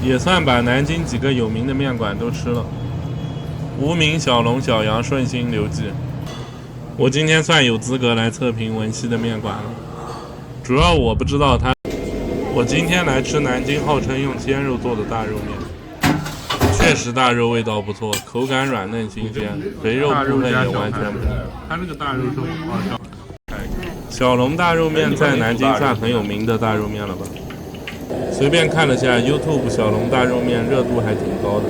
也算把南京几个有名的面馆都吃了。无名、小龙、小杨、顺心、刘记，我今天算有资格来测评文熙的面馆了。主要我不知道它。我今天来吃南京号称用鲜肉做的大肉面，确实大肉味道不错，口感软嫩新鲜，肥肉部分也完全不同。它这个大肉是5号小龙大肉面在南京算很有名的大肉面了吧？随便看了下 YouTube 小龙大肉面热度还挺高的。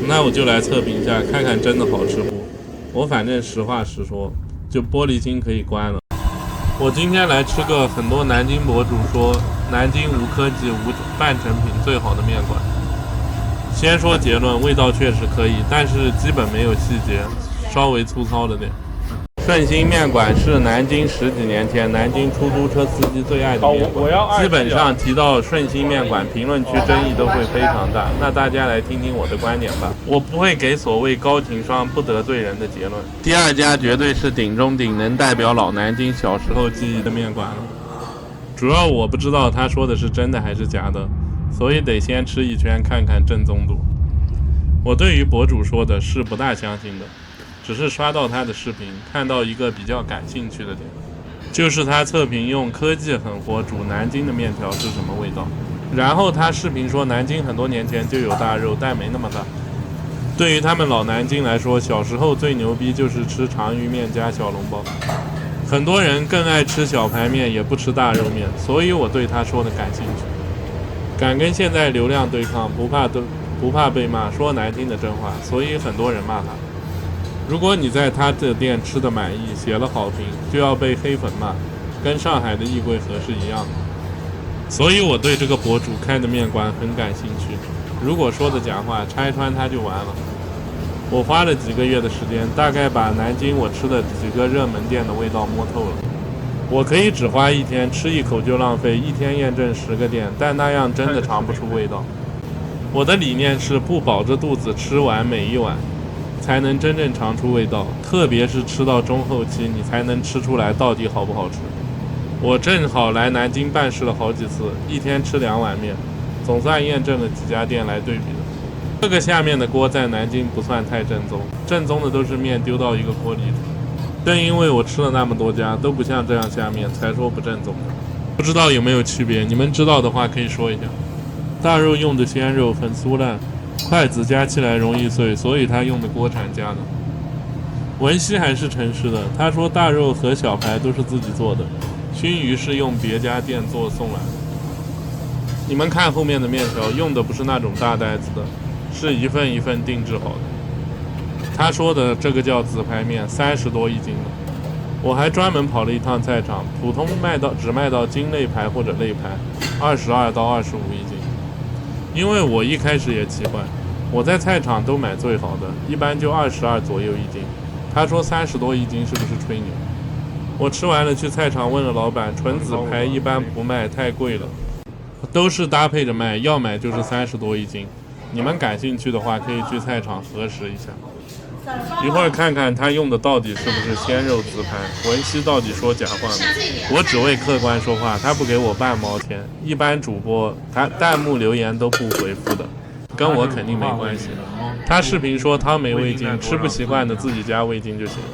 那我就来测评一下，看看真的好吃不？我反正实话实说，就玻璃心可以关了。我今天来吃个很多南京博主说南京无科技无半成品最好的面馆。先说结论，味道确实可以，但是基本没有细节，稍微粗糙了点。顺心面馆是南京10几年前南京出租车司机最爱的面馆，基本上提到顺心面馆，评论区争议都会非常大。那大家来听听我的观点吧，我不会给所谓高情商不得罪人的结论。第二家绝对是顶中顶，能代表老南京小时候记忆的面馆了。主要我不知道他说的是真的还是假的，所以得先吃一圈看看正宗度。我对于博主说的是不大相信的。只是刷到他的视频，看到一个比较感兴趣的点，就是他测评用科技狠活煮南京的面条是什么味道。然后他视频说南京很多年前就有大肉，但没那么大。对于他们老南京来说，小时候最牛逼就是吃长鱼面加小笼包，很多人更爱吃小排面，也不吃大肉面，所以我对他说的感兴趣。敢跟现在流量对抗，不怕被骂，说难听的真话，所以很多人骂他。如果你在他这店吃的满意，写了好评，就要被黑粉骂，跟上海的易桂河是一样的。所以我对这个博主开的面馆很感兴趣。如果说的假话，拆穿他就完了。我花了几个月的时间，大概把南京我吃的几个热门店的味道摸透了。我可以只花1天吃一口就浪费1天验证10个店，但那样真的尝不出味道。我的理念是不饱着肚子吃完每一碗，才能真正尝出味道，特别是吃到中后期，你才能吃出来到底好不好吃。我正好来南京办事了好几次，1天吃2碗面，总算验证了几家店来对比的。这个下面的锅在南京不算太正宗，正宗的都是面丢到一个锅里煮。正因为我吃了那么多家都不像这样下面，才说不正宗的。不知道有没有区别？你们知道的话可以说一下。大肉用的鲜肉很酥烂，筷子夹起来容易碎，所以他用的锅铲夹的。文熙还是诚实的，他说大肉和小排都是自己做的，熏鱼是用别家店做送来的。你们看后面的面条，用的不是那种大袋子的，是一份一份定制好的。他说的这个叫紫排面，30多1斤的。我还专门跑了一趟菜场，普通只卖到精肋排或者肋排，22到251斤。因为我一开始也奇怪，我在菜场都买最好的，一般就22左右1斤。他说30多1斤是不是吹牛？我吃完了去菜场问了老板，纯紫排一般不卖，太贵了，都是搭配着卖，要买就是30多1斤。你们感兴趣的话，可以去菜场核实一下。一会儿看看他用的到底是不是鲜肉紫排，文熙到底说假话吗？我只为客观说话，他不给我半毛钱。一般主播他弹幕留言都不回复的，跟我肯定没关系。他视频说汤没味精，吃不习惯的自己加味精就行了。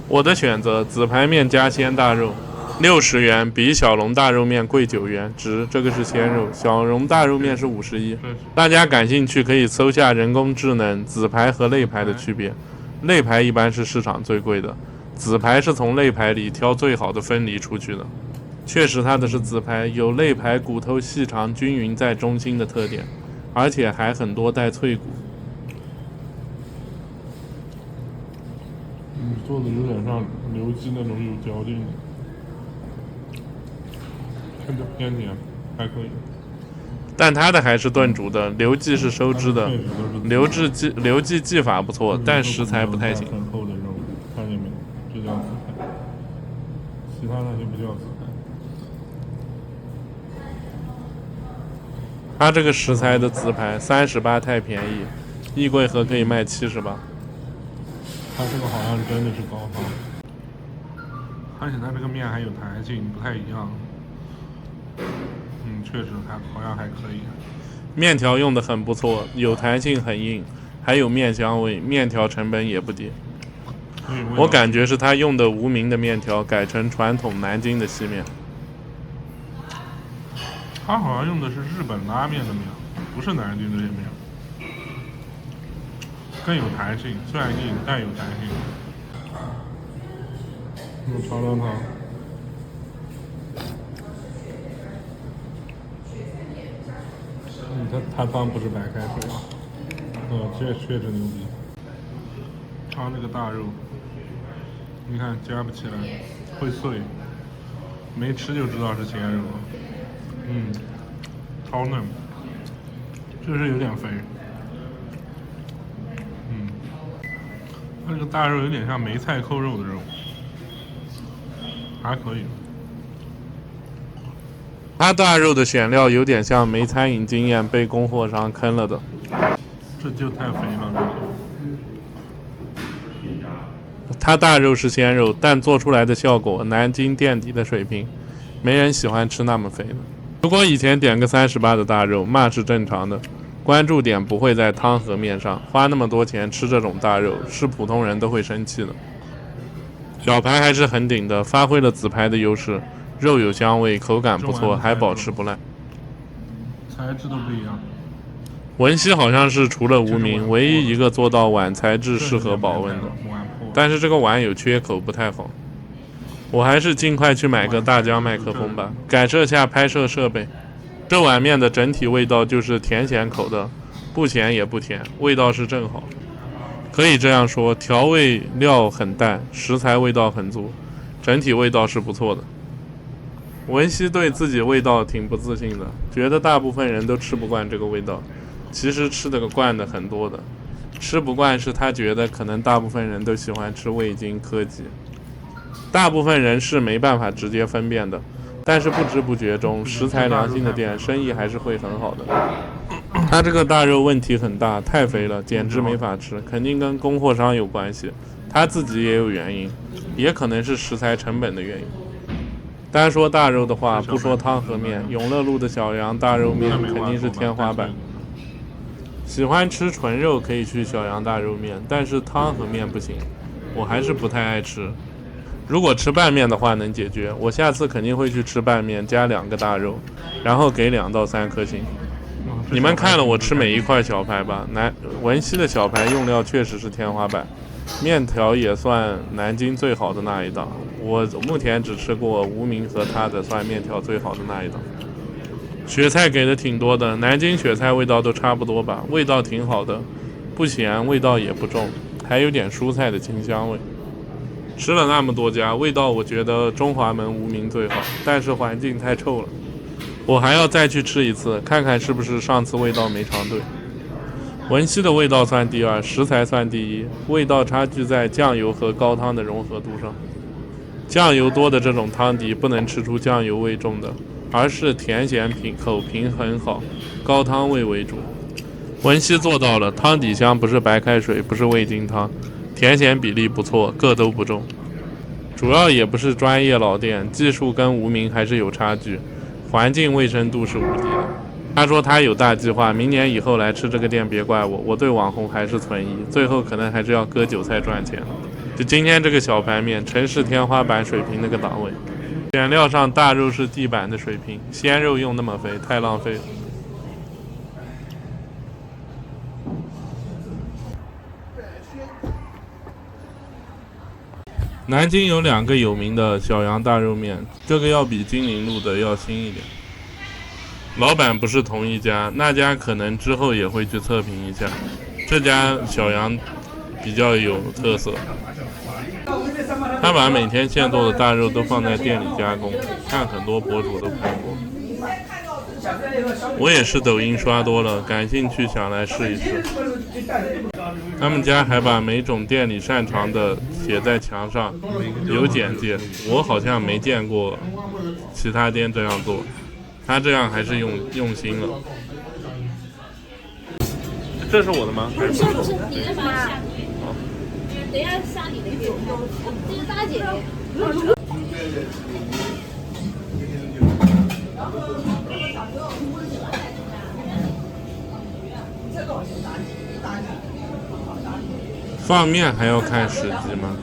我的选择紫排面加鲜大肉，60元，比小笼大肉面贵9元，值。这个是鲜肉，小笼大肉面是51。大家感兴趣可以搜下人工智能紫排和肋排的区别。肋排一般是市场最贵的，紫排是从肋排里挑最好的分离出去的。确实它的是紫排，有肋排骨头细长均匀在中心的特点，而且还很多带脆骨。你做的有点像刘记那种有嚼劲的，看着偏甜，还可以。但它的还是炖煮的，刘记是收汁的，刘记技法不错，但食材不太行。很厚的肉，看见没？这叫紫排，其他那些不叫紫排。它这个食材的紫排38太便宜，易桂河可以卖78。它这个好像真的是高汤，而且它这个面还有弹性，不太一样。确实还好像还可以。面条用的很不错，有弹性，很硬，还有面香味，面条成本也不低。我感觉是他用的无名的面条改成传统南京的细面。他好像用的是日本拉面的面，不是南京的这面，更有弹性，虽然硬但有弹性。尝尝它。它汤不是白开水啊，这确实牛逼。尝这个大肉，你看夹不起来，会碎，没吃就知道是鲜肉。超嫩，就是有点肥。它这个大肉有点像梅菜扣肉的肉，还可以。它大肉的选料有点像没餐饮经验被供货商坑了的，这就太肥了。它大肉是鲜肉，但做出来的效果南京垫底的水平，没人喜欢吃那么肥的。如果以前点个38的大肉，骂是正常的，关注点不会在汤和面上，花那么多钱吃这种大肉，是普通人都会生气的。小排还是很顶的，发挥了紫排的优势。肉有香味，口感不错，还保持不烂。材质都不一样。文熙好像是除了无名唯一一个做到碗材质适合保温的，但是这个碗有缺口，不太好。我还是尽快去买个大疆麦克风吧，改设下拍摄设备。这碗面的整体味道就是甜咸口的，不咸也不甜，味道是正好。可以这样说，调味料很淡，食材味道很足，整体味道是不错的。文熙对自己味道挺不自信的，觉得大部分人都吃不惯这个味道，其实吃得惯的很多的，吃不惯是他觉得可能大部分人都喜欢吃味精科技，大部分人是没办法直接分辨的，但是不知不觉中食材良心的店生意还是会很好的。他这个大肉问题很大，太肥了，简直没法吃，肯定跟供货商有关系，他自己也有原因，也可能是食材成本的原因。单说大肉的话，不说汤和面，永乐路的小杨大肉面肯定是天花板。喜欢吃纯肉可以去小杨大肉面，但是汤和面不行，我还是不太爱吃。如果吃拌面的话能解决，我下次肯定会去吃拌面，加2个大肉，然后给2到3颗星。你们看了我吃每一块小排吧，文熙的小排用料确实是天花板，面条也算南京最好的那一档。我目前只吃过无名和他的算面条最好的那一档。雪菜给的挺多的，南京雪菜味道都差不多吧，味道挺好的，不咸，味道也不重，还有点蔬菜的清香味。吃了那么多家，味道我觉得中华门无名最好，但是环境太臭了，我还要再去吃一次，看看是不是上次味道没尝对。文熙的味道算第2，食材算第1，味道差距在酱油和高汤的融合度上。酱油多的这种汤底不能吃出酱油味重的，而是甜咸口平衡好，高汤味为主。文熙做到了，汤底香，不是白开水，不是味精汤，甜咸比例不错，个都不重。主要也不是专业老店，技术跟无名还是有差距，环境卫生度是无敌的。他说他有大计划，明年以后来吃这个店别怪我，我对网红还是存疑，最后可能还是要割韭菜赚钱。就今天这个小排面，城市天花板水平那个档位，选料上大肉是地板的水平，鲜肉用那么肥，太浪费了。南京有2个有名的小杨大肉面，这个要比金陵路的要新一点。老板不是同一家，那家可能之后也会去测评一下。这家小杨比较有特色，他把每天现做的大肉都放在店里加工，看很多博主都拍过。我也是抖音刷多了，感兴趣想来试一试。他们家还把每种店里擅长的写在墙上，有简介。我好像没见过其他店这样做，他这样还是用心了。这是我的吗？不是，你的吗？等一下杀你的一种，这是大姐姐。放面还要看时机吗？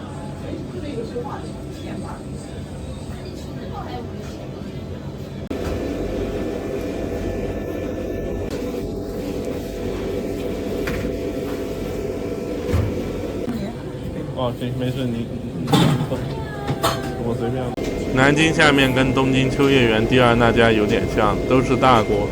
哦，行，没事，你我随便。南京下面跟东京秋叶原第二那家有点像，都是大锅。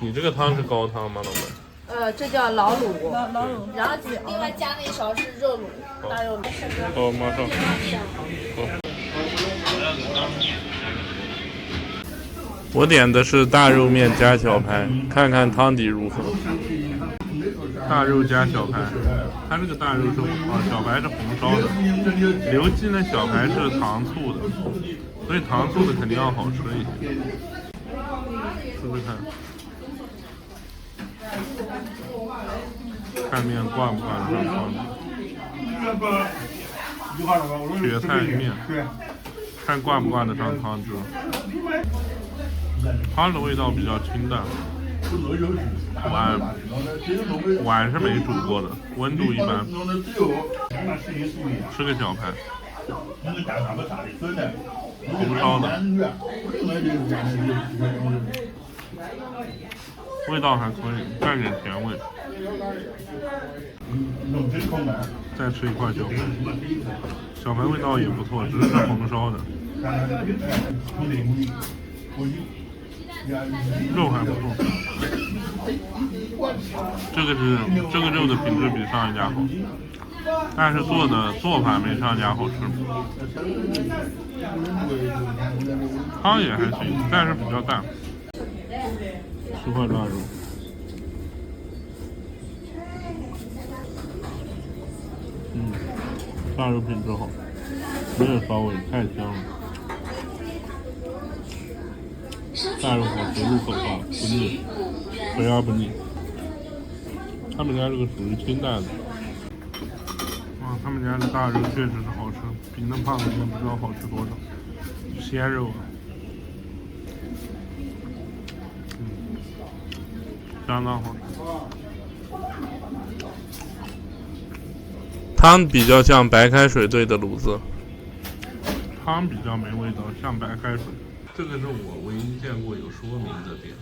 你这个汤是高汤吗，老板？这叫老卤，老卤，然后另外加那一勺是肉卤，大肉卤。哦，马上。我点的是大肉面加小排，看看汤底如何。大肉加小排，它这个大肉是小排是红烧的，刘记呢小排是糖醋的，所以糖醋的肯定要好吃一些。试试看。看面挂不挂得上汤底？雪菜面，看挂不挂得上汤汁。汤的味道比较清淡，碗是没煮过的，温度一般。吃个小排，红烧的，味道还可以，带点甜味。再吃一块小排，小排味道也不错，只是红烧的，肉还不错。这个肉的品质比上一家好，但是做法没上一家好吃。汤也还行，但是比较淡。吃块大肉。大肉品质好，没有骚味，太香了。大肉好吃，入口化，不腻，肥而不腻。他们家这个属于清淡的。哇，他们家的大肉确实是好吃，比那胖子面不知道好吃多少。鲜肉啊，相当好吃。汤比较像白开水兑的卤子，汤比较没味道，像白开水。这个是我唯一见过有说明的店。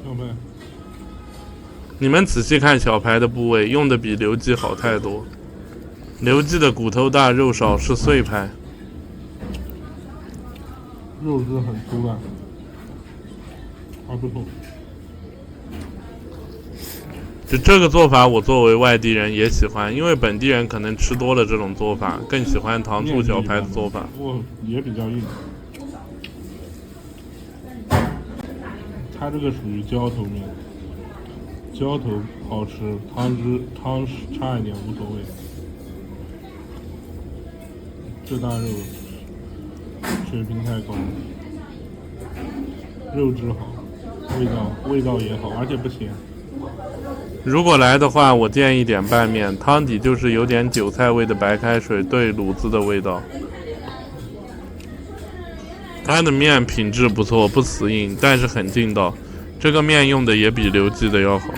小排，你们仔细看小排的部位，用的比刘记好太多。刘记的骨头大肉少，是碎排，肉质很粗烂，还不错。就这个做法，我作为外地人也喜欢，因为本地人可能吃多了这种做法，更喜欢糖醋小排的做法。也比较硬。它这个属于浇头面，浇头好吃，汤差一点无所谓。这大肉水平太高，肉质好，味道也好，而且不咸。如果来的话，我建议点拌面，汤底就是有点韭菜味的白开水兑卤子的味道。它的面品质不错，不死硬，但是很劲道。这个面用的也比刘记的要好，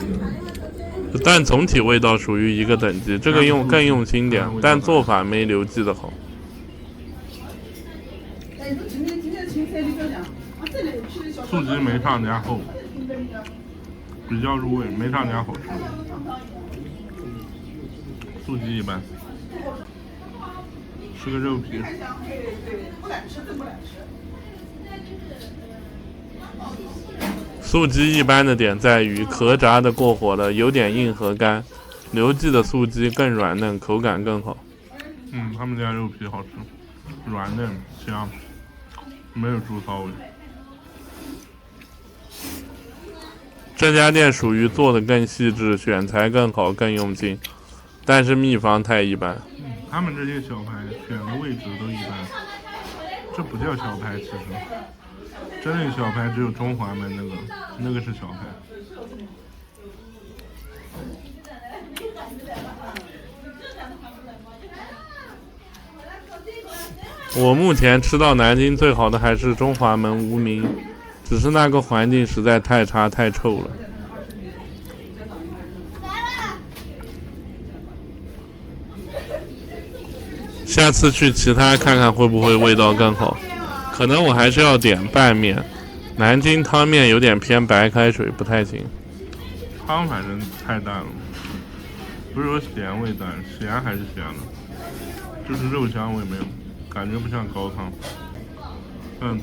但总体味道属于一个等级。这个更用心点，但做法没刘记的好。素鸡没上家厚，比较入味，没上家好吃。素鸡一般，吃个肉皮。素鸡一般的点在于壳炸的过火了，有点硬和干。刘记的素鸡更软嫩，口感更好。他们家肉皮好吃，软嫩香，没有猪骚味。这家店属于做的更细致，选材更好，更用心。但是秘方太一般。他们这些小排选的位置都一般，这不叫小排，其实真正小排只有中华门那个是小排。我目前吃到南京最好的还是中华门无名，只是那个环境实在太差太臭了。下次去其他看看会不会味道更好，可能我还是要点拌面。南京汤面有点偏白开水，不太行。汤反正太淡了，不是说咸味淡，咸还是咸的，就是肉香味没有，感觉不像高汤。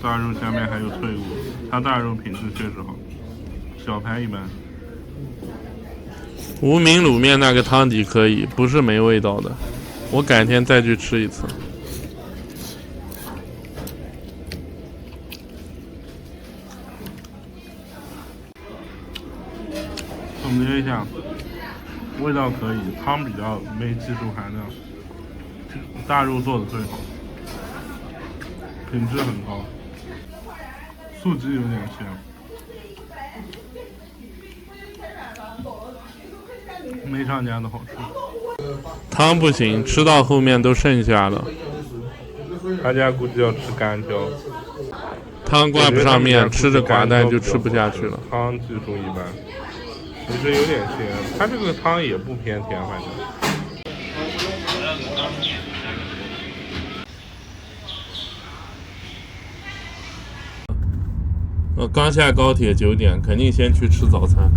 大肉下面还有脆骨，它大肉品质确实好，小排一般。无名卤面那个汤底可以，不是没味道的。我改天再去吃一次。总结一下，味道可以，汤比较没技术含量，大肉做的最好，品质很高，素鸡有点咸，没上家的好吃。汤不行，吃到后面都剩下了。他家估计要吃干椒，汤挂不上面，吃着寡淡就吃不下去了。汤技术一般，其实有点咸，它这个汤也不偏甜，反正。刚下高铁9点，肯定先去吃早餐。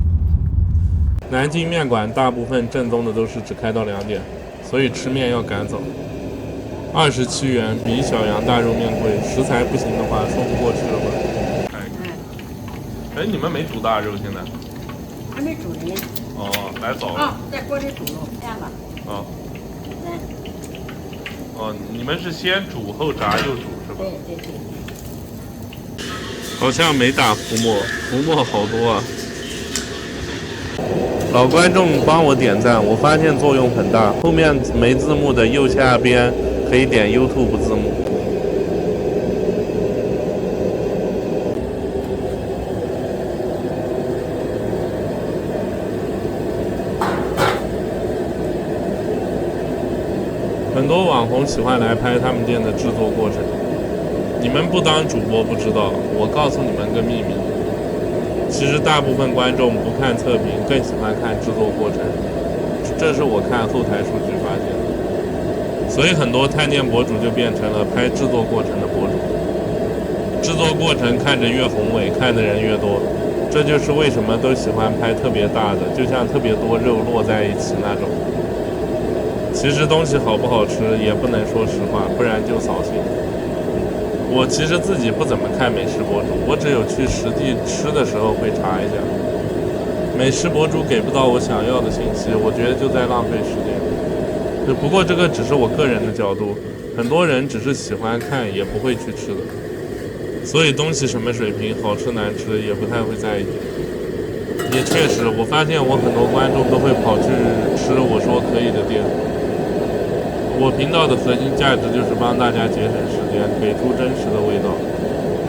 南京面馆大部分正宗的都是只开到2点，所以吃面要赶早。27元比小杨大肉面贵，食材不行的话说不过去了吧？哎，你们没煮大肉现在？还没煮呢。哦，来早了。在锅里煮了，这样吧。哦。哦，你们是先煮后炸又煮是吧？对对对。好像没打浮沫，浮沫好多啊。老观众帮我点赞，我发现作用很大。后面没字幕的右下边可以点 YouTube 字幕。很多网红喜欢来拍他们店的制作过程，你们不当主播不知道，我告诉你们个秘密。其实大部分观众不看测评，更喜欢看制作过程，这是我看后台数据发现的。所以很多探店博主就变成了拍制作过程的博主。制作过程看着越宏伟，看的人越多，这就是为什么都喜欢拍特别大的，就像特别多肉落在一起那种。其实东西好不好吃也不能说实话，不然就扫兴。我其实自己不怎么看美食博主，我只有去实地吃的时候会查一下。美食博主给不到我想要的信息，我觉得就在浪费时间。不过这个只是我个人的角度，很多人只是喜欢看，也不会去吃的。所以东西什么水平，好吃难吃也不太会在意。也确实，我发现我很多观众都会跑去吃我说可以的店。我频道的核心价值就是帮大家节省时间，给出真实的味道，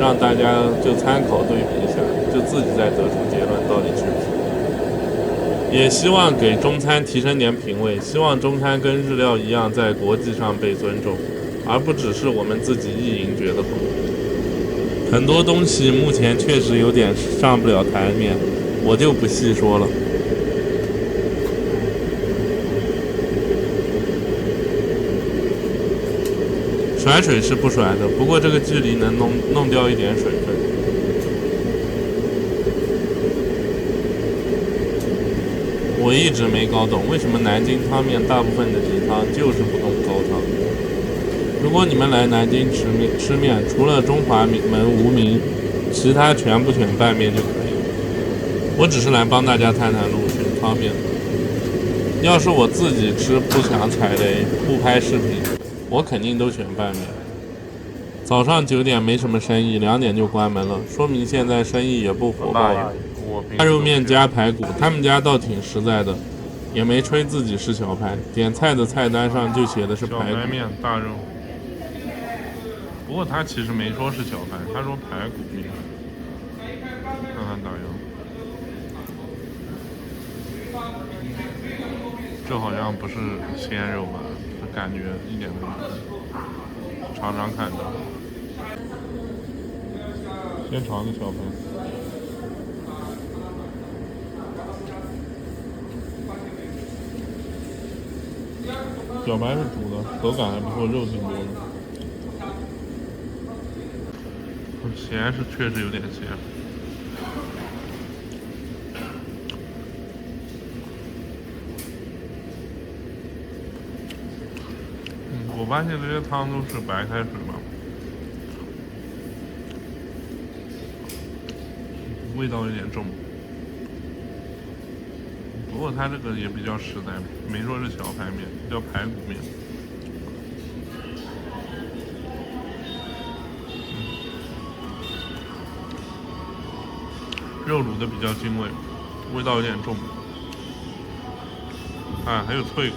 让大家就参考对比一下，就自己再得出结论到底去不去。也希望给中餐提升点品味，希望中餐跟日料一样在国际上被尊重，而不只是我们自己意淫觉得好。很多东西目前确实有点上不了台面，我就不细说了。甩水是不甩的，不过这个距离能弄掉一点水分。我一直没搞懂为什么南京汤面大部分的底汤就是不动高汤。如果你们来南京吃面，除了中华门无名，其他全部选拌面就可以了。我只是来帮大家探探路，选汤面。要是我自己吃不想踩雷，不拍视频，我肯定都选拌面。早上9点没什么生意，2点就关门了，说明现在生意也不火爆了。大肉面加排骨，他们家倒挺实在的，也没吹自己是小排，点菜的菜单上就写的是小排骨。排面大肉。不过他其实没说是小排，他说排骨面。看看打样，这好像不是鲜肉吧？这感觉一点都不是。尝尝看的。先尝个小排。小排是煮的，口感还不错，肉挺多的。咸是确实有点咸。我发现这些汤都是白开水吧，味道有点重。不过它这个也比较实在，没说是小排面，叫排骨面。肉卤的比较精味，味道有点重。啊，还有脆骨。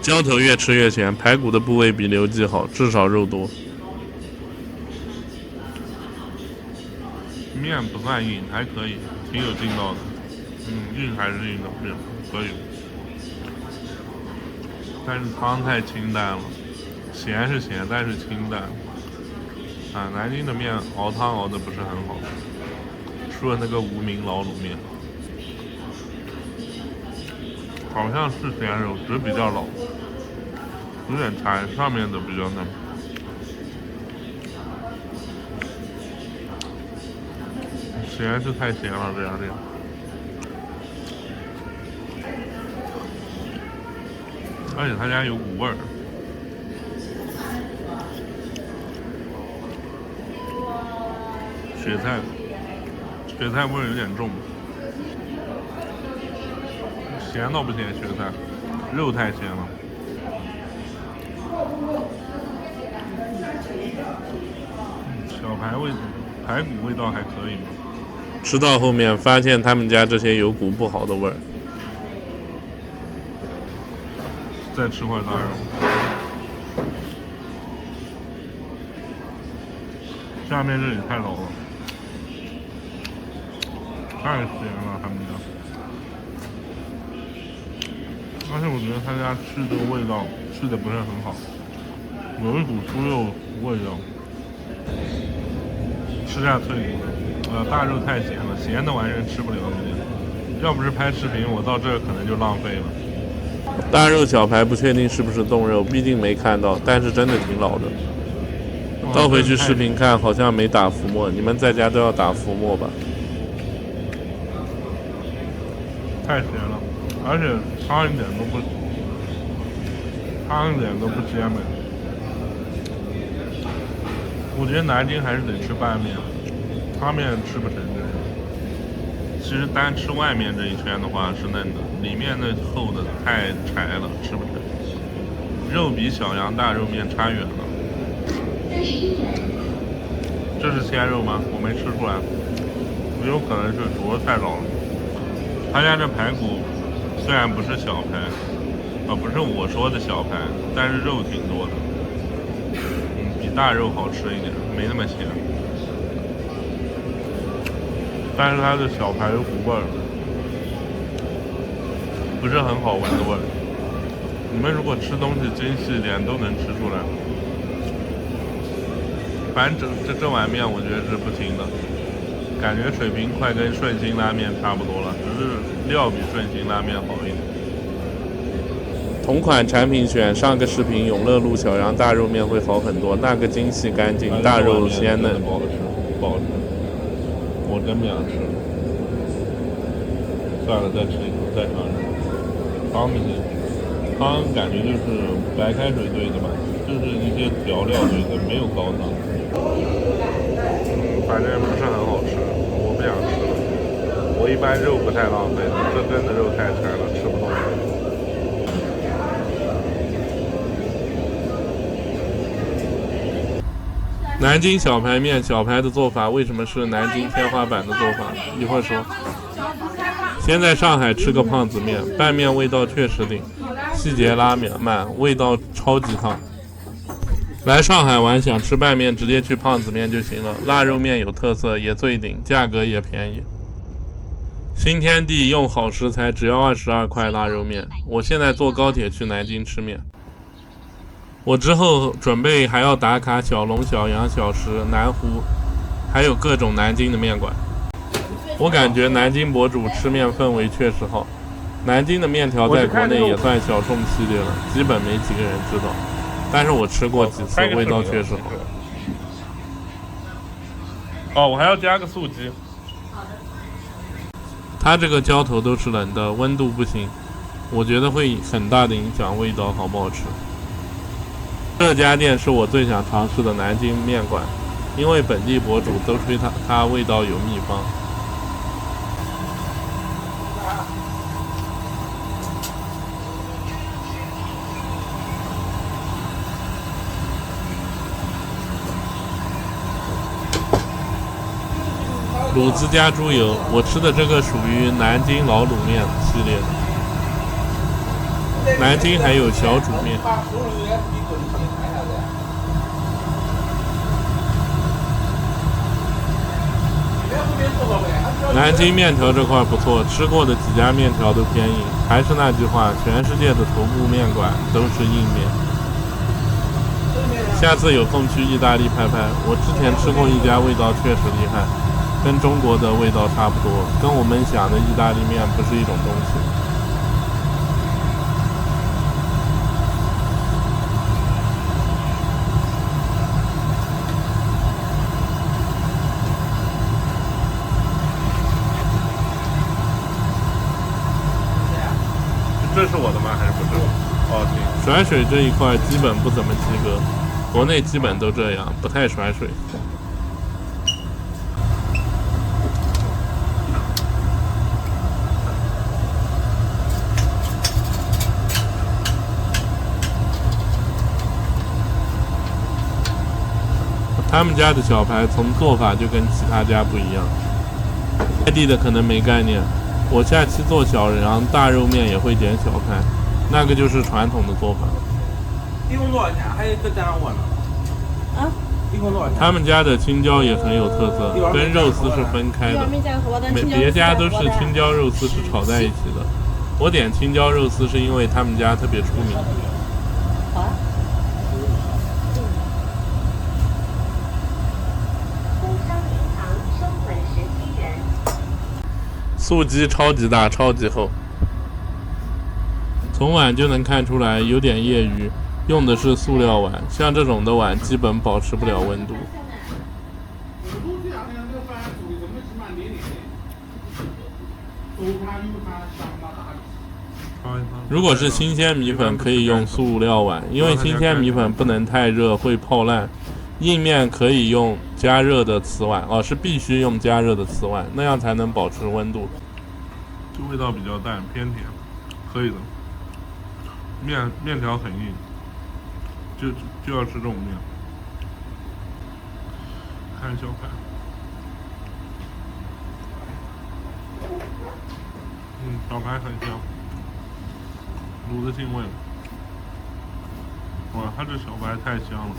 浇头越吃越咸，排骨的部位比刘记好，至少肉多。面不算硬，还可以，挺有劲道的。硬还是硬的面，可以。但是汤太清淡了，咸是咸，但是清淡。啊，南京的面熬汤熬的不是很好，除了那个无名老卤面，好像是鲜肉，只是比较老，有点柴，上面的比较嫩。咸是太咸了，这样。而且他家有股味儿。雪菜味儿有点重。咸倒不咸，雪菜，肉太咸了。小排骨味道还可以吗？吃到后面发现他们家这些有股不好的味儿。再吃块大肉。下面这里太老了，太咸了他们家。而且我觉得他家吃这个味道吃的不是很好，有一股猪肉味道。吃下脆骨，大肉太咸了，咸的完全吃不了这些。要不是拍视频，我到这儿可能就浪费了。大肉小排不确定是不是冻肉，毕竟没看到，但是真的挺老的。倒回去视频看，好像没打浮沫，你们在家都要打浮沫吧？太咸了，而且汤一点都不鲜美。我觉得南京还是得吃拌面，汤面吃不成这样。其实单吃外面这一圈的话是嫩的，里面那厚的太柴了，吃不成。肉比小羊大肉面差远了。这是鲜肉吗？我没吃出来，有可能是煮的太老了。他家这排骨虽然不是小排，不是我说的小排，但是肉挺多的。比大肉好吃一点，没那么咸。但是它的小排有股味儿，不是很好闻的味儿。你们如果吃东西精细一点，都能吃出来。反正这碗面我觉得是不行的，感觉水平快跟顺心拉面差不多了，只是料比顺心拉面好一点。同款产品选上个视频永乐路小羊大肉面会好很多，那个精细干净，大肉鲜嫩。不好吃，不好吃，我真不想吃了。算了，再吃一口，再尝尝。汤不行，汤感觉就是白开水兑的吧，就是一些调料兑的，没有高汤。反正不是很好吃，我不想吃了。我一般肉不太浪费，这真的肉太柴了，吃不动。南京小排面，小排的做法为什么是南京天花板的做法？一会儿说。先在上海吃个胖子面，拌面味道确实顶，细节拉满，味道超级烫。来上海玩想吃拌面，直接去胖子面就行了。腊肉面有特色，也最顶，价格也便宜。新天地用好食材，只要22块腊肉面。我现在坐高铁去南京吃面。我之后准备还要打卡小龙、小杨、小食、南湖，还有各种南京的面馆。我感觉南京博主吃面氛围确实好。南京的面条在国内也算小众系列了，基本没几个人知道。但是我吃过几次，味道确实好。哦，我还要加个素鸡。它这个浇头都是冷的，温度不行，我觉得会很大的影响味道好不好吃。这家店是我最想尝试的南京面馆，因为本地博主都吹它味道有秘方。卤子加猪油，我吃的这个属于南京老卤面系列的。南京还有小煮面。南京面条这块不错，吃过的几家面条都偏硬。还是那句话，全世界的头部面馆都是硬面。下次有空去意大利拍拍，我之前吃过一家，味道确实厉害。跟中国的味道差不多，跟我们想的意大利面不是一种东西。这是我的吗？还是不是？哦，行。甩水这一块基本不怎么及格，国内基本都这样，不太甩水。他们家的小排从做法就跟其他家不一样，外地的可能没概念。我下期做小杨大肉面也会点小排，那个就是传统的做法。一共多少钱？还有个加上我呢？啊？一共多少钱？他们家的青椒也很有特色，跟肉丝是分开的，别家都是青椒肉丝是炒在一起的。我点青椒肉丝是因为他们家特别出名。好啊。素鸡超级大，超级厚，从碗就能看出来有点业余，用的是塑料碗，像这种的碗基本保持不了温度。如果是新鲜米粉可以用塑料碗，因为新鲜米粉不能太热会泡烂。硬面可以用加热的瓷碗，是必须用加热的瓷碗，那样才能保持温度。这味道比较淡，偏甜，可以的。面条很硬，就要吃这种面。看小排，小排很香，卤的进味了。哇，它这小排太香了。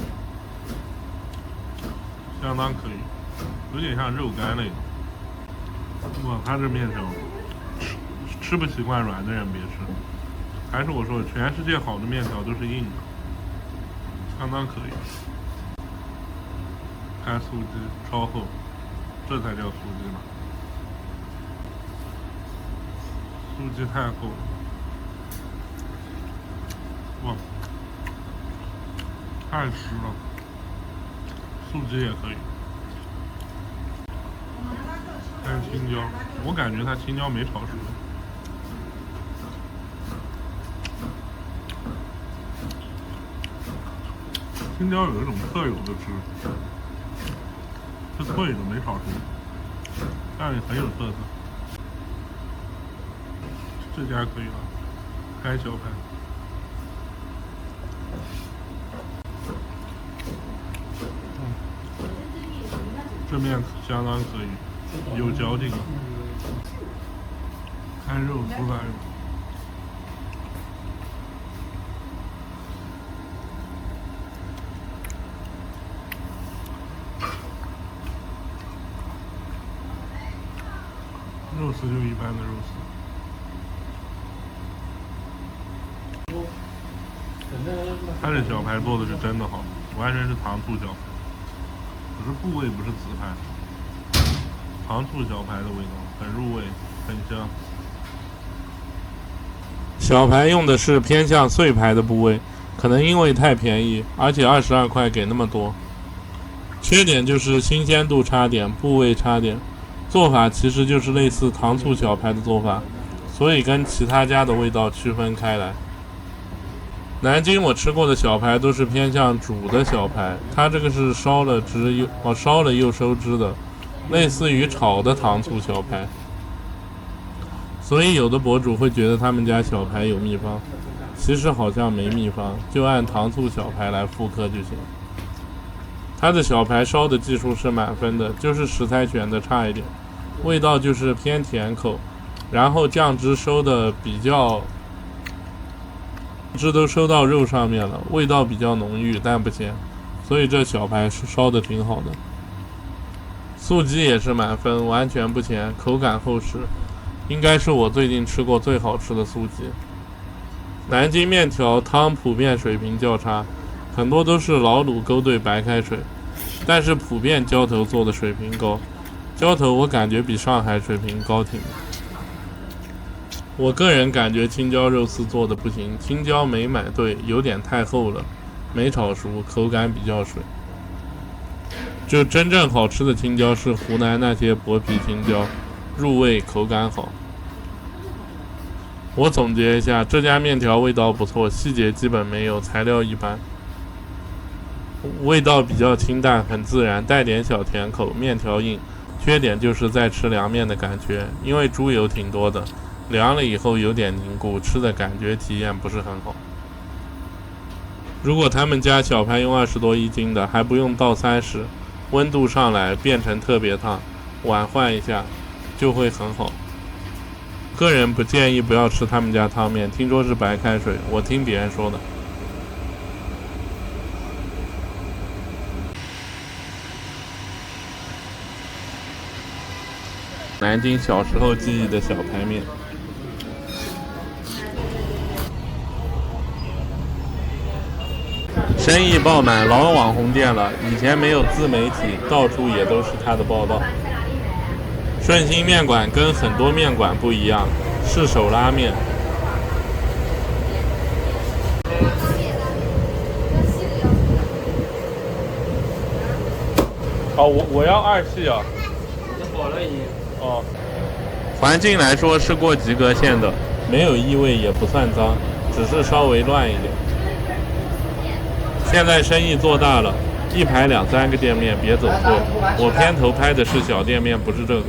相当可以，有点像肉干类的。哇，它这面条吃不习惯软的人别吃。还是我说的，全世界好的面条都是硬的，相当可以。看素鸡超厚，这才叫素鸡嘛。素鸡太厚了，哇，太湿了。素鸡也可以，看青椒，我感觉它青椒没炒熟。青椒有一种特有的汁，是脆的，没炒熟，但也很有特色。这家可以了，开小排。这面相当可以，有嚼劲。看肉酥吧。肉丝就一般的肉丝。它这小排做的是真的好，完全是糖醋小排，只是部位不是紫排，糖醋小排的味道很入味，很香。小排用的是偏向碎排的部位，可能因为太便宜，而且22块给那么多。缺点就是新鲜度差点，部位差点。做法其实就是类似糖醋小排的做法，所以跟其他家的味道区分开来。南京我吃过的小排都是偏向煮的小排，它这个是烧了又收汁的，类似于炒的糖醋小排。所以有的博主会觉得他们家小排有秘方，其实好像没秘方，就按糖醋小排来复刻就行。它的小排烧的技术是满分的，就是食材选的差一点，味道就是偏甜口，然后酱汁收的比较，汁都收到肉上面了，味道比较浓郁但不咸，所以这小排是烧的挺好的。素鸡也是满分，完全不咸，口感厚实，应该是我最近吃过最好吃的素鸡。南京面条汤普遍水平较差，很多都是老卤勾兑白开水，但是普遍浇头做的水平高，浇头我感觉比上海水平高挺的。我个人感觉青椒肉丝做的不行，青椒没买对，有点太厚了，没炒熟，口感比较水。就真正好吃的青椒是湖南那些薄皮青椒，入味口感好。我总结一下，这家面条味道不错，细节基本没有，材料一般，味道比较清淡，很自然，带点小甜口，面条硬。缺点就是在吃凉面的感觉，因为猪油挺多的，凉了以后有点凝固，吃的感觉体验不是很好。如果他们家小排用20多一斤的，还不用倒30，温度上来变成特别烫，碗换一下就会很好。个人不建议不要吃他们家汤面，听说是白开水，我听别人说的。南京小时候记忆的小排面，生意爆满，老网红店了。以前没有自媒体，到处也都是他的报道。顺心面馆跟很多面馆不一样，是手拉面。哦，我要2系啊。好了已经。哦，环境来说是过及格线的，没有异味，也不算脏，只是稍微乱一点。现在生意做大了，一排2、3个店面，别走错。我片头拍的是小店面，不是这个。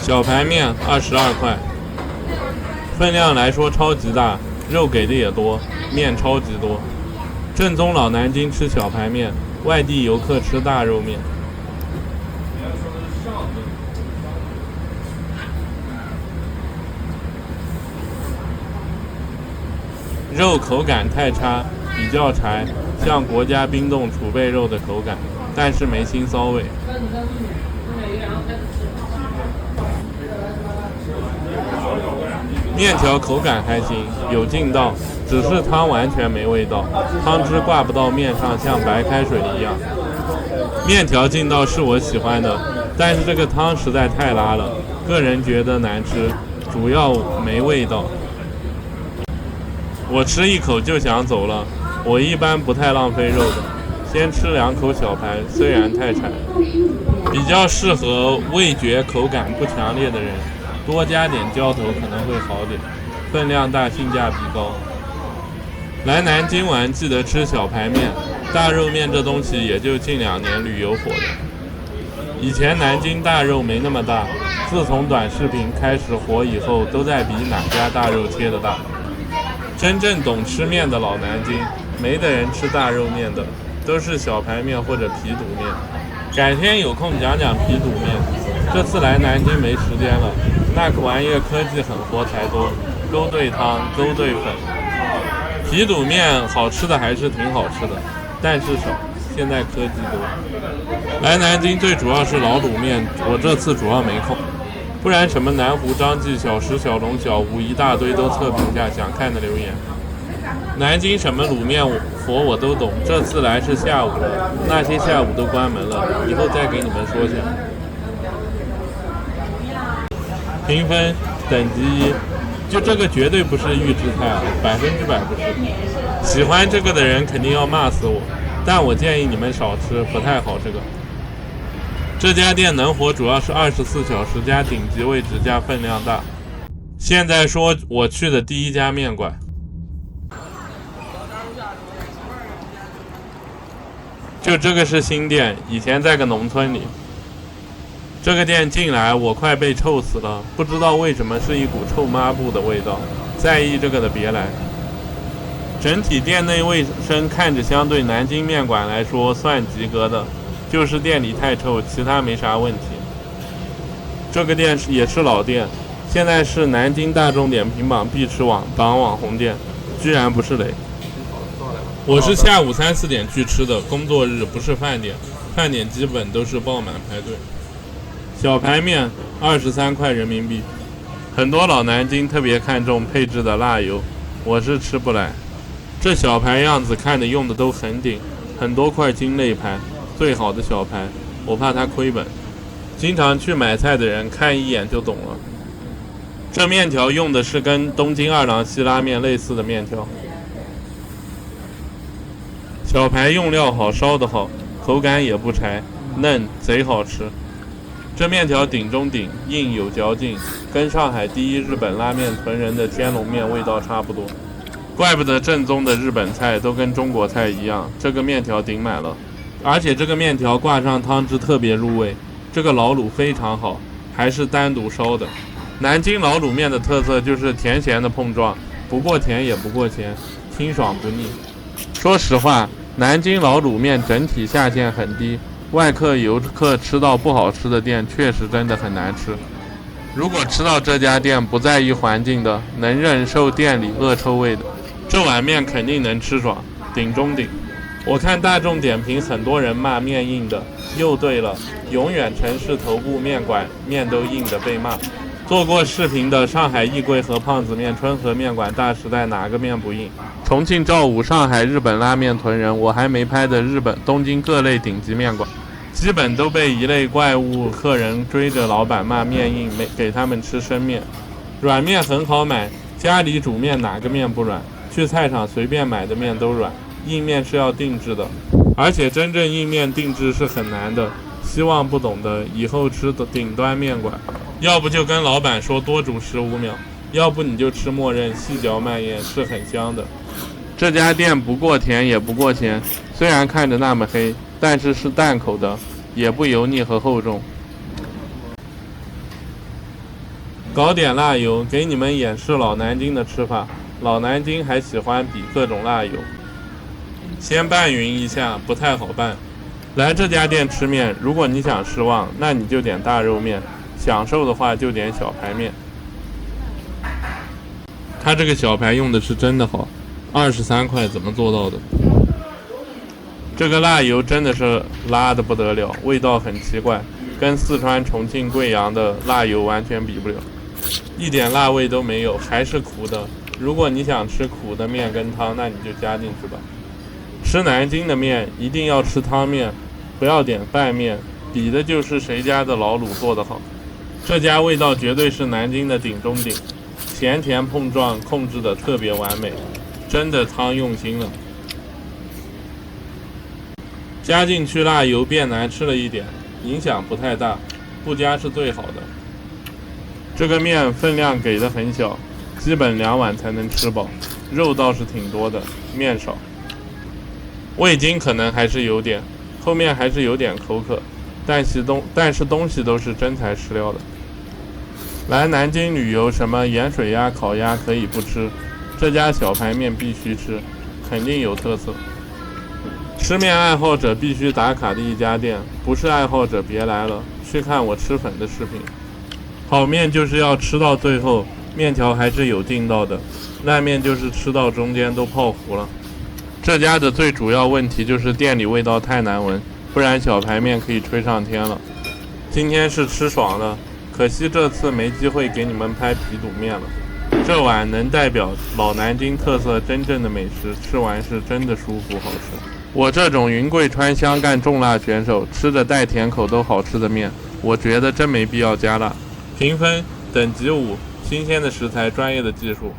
小排面22块，分量来说超级大，肉给的也多，面超级多。正宗老南京吃小排面，外地游客吃大肉面。肉口感太差，比较柴，像国家冰冻储备肉的口感，但是没腥骚味。面条口感还行，有劲道，只是汤完全没味道，汤汁挂不到面上，像白开水一样。面条劲道是我喜欢的，但是这个汤实在太拉了，个人觉得难吃，主要没味道。我吃一口就想走了，我一般不太浪费肉的，先吃2口小排，虽然太柴，比较适合味觉口感不强烈的人，多加点浇头可能会好点，分量大，性价比高。来南京玩记得吃小排面，大肉面这东西也就近2年旅游火的。以前南京大肉没那么大，自从短视频开始火以后，都在比哪家大肉切的大。真正懂吃面的老南京，没的人吃大肉面的，都是小排面或者皮肚面。改天有空讲讲皮肚面。这次来南京没时间了，那个玩意儿科技很活才多，勾兑汤、勾兑粉。皮肚面好吃的还是挺好吃的，但是少，现在科技多。来南京最主要是老卤面，我这次主要没空，不然什么南湖、张记、小石、小龙、小吴一大堆都测评下，想看的留言。南京什么卤面佛我都懂，这次来是下午了，那些下午都关门了，以后再给你们说下。评分等级1，就这个绝对不是预制菜啊，100%不是。喜欢这个的人肯定要骂死我，但我建议你们少吃，不太好这个。这家店能活主要是24小时加顶级位置加分量大。现在说我去的第一家面馆，就这个是新店，以前在个农村里。这个店进来我快被臭死了，不知道为什么是一股臭抹布的味道，在意这个的别来。整体店内卫生看着相对南京面馆来说算及格的，就是店里太臭，其他没啥问题。这个店也是老店，现在是南京大众点评榜必吃榜网红店，居然不是雷。我是下午3、4点去吃的，工作日不是饭点，饭点基本都是爆满排队。小排面23块人民币，很多老南京特别看重配置的辣油，我是吃不来。这小排样子看着用的都很顶，很多块金肋排，最好的小排，我怕它亏本。经常去买菜的人看一眼就懂了。这面条用的是跟东京二郎系拉面类似的面条。小排用料好，烧得好，口感也不柴，嫩，贼好吃。这面条顶中顶，硬有嚼劲，跟上海第一日本拉面屯人的天龙面味道差不多。怪不得正宗的日本菜都跟中国菜一样，这个面条顶满了，而且这个面条挂上汤汁特别入味。这个老卤非常好，还是单独烧的。南京老卤面的特色就是甜咸的碰撞，不过甜也不过咸，清爽不腻。说实话，南京老卤面整体下限很低，外客游客吃到不好吃的店确实真的很难吃。如果吃到这家店不在意环境的，能忍受店里恶臭味的，这碗面肯定能吃爽，顶中顶。我看大众点评很多人骂面硬的，又对了，永远城市头部面馆面都硬的被骂。做过视频的上海易贵和胖子面、春和面馆、大时代哪个面不硬？重庆赵武、上海日本拉面屯人，我还没拍的日本、东京各类顶级面馆，基本都被一类怪物客人追着老板骂面硬，没给他们吃生面。软面很好买，家里煮面哪个面不软？去菜场随便买的面都软，硬面是要定制的，而且真正硬面定制是很难的。希望不懂的以后吃的顶端面馆，要不就跟老板说多煮15秒，要不你就吃默认细嚼慢咽，是很香的。这家店不过甜也不过咸，虽然看着那么黑，但是是淡口的，也不油腻和厚重。搞点辣油，给你们演示老南京的吃法。老南京还喜欢比各种辣油，先拌匀一下，不太好拌。来这家店吃面，如果你想失望，那你就点大肉面；享受的话就点小排面。它这个小排用的是真的好，23块怎么做到的？这个辣油真的是辣的不得了，味道很奇怪，跟四川、重庆、贵阳的辣油完全比不了，一点辣味都没有，还是苦的。如果你想吃苦的面跟汤，那你就加进去吧。吃南京的面一定要吃汤面，不要点拌面，比的就是谁家的老卤做得好。这家味道绝对是南京的顶中顶，咸甜碰撞控制的特别完美，真的汤用心了。加进去辣油变难吃了一点，影响不太大，不加是最好的。这个面分量给的很小，基本2碗才能吃饱，肉倒是挺多的，面少。味精可能还是有点，后面还是有点口渴，但是东西都是真材实料的。来南京旅游，什么盐水鸭、烤鸭可以不吃，这家小排面必须吃，肯定有特色。吃面爱好者必须打卡的一家店，不是爱好者别来了，去去看我吃粉的视频。好面就是要吃到最后，面条还是有劲道的，烂面就是吃到中间都泡糊了。这家的最主要问题就是店里味道太难闻，不然小排面可以吹上天了。今天是吃爽了，可惜这次没机会给你们拍皮肚面了。这碗能代表老南京特色真正的美食，吃完是真的舒服好吃。我这种云贵川湘赣重辣选手，吃着带甜口都好吃的面，我觉得真没必要加辣。评分等级5，新鲜的食材，专业的技术。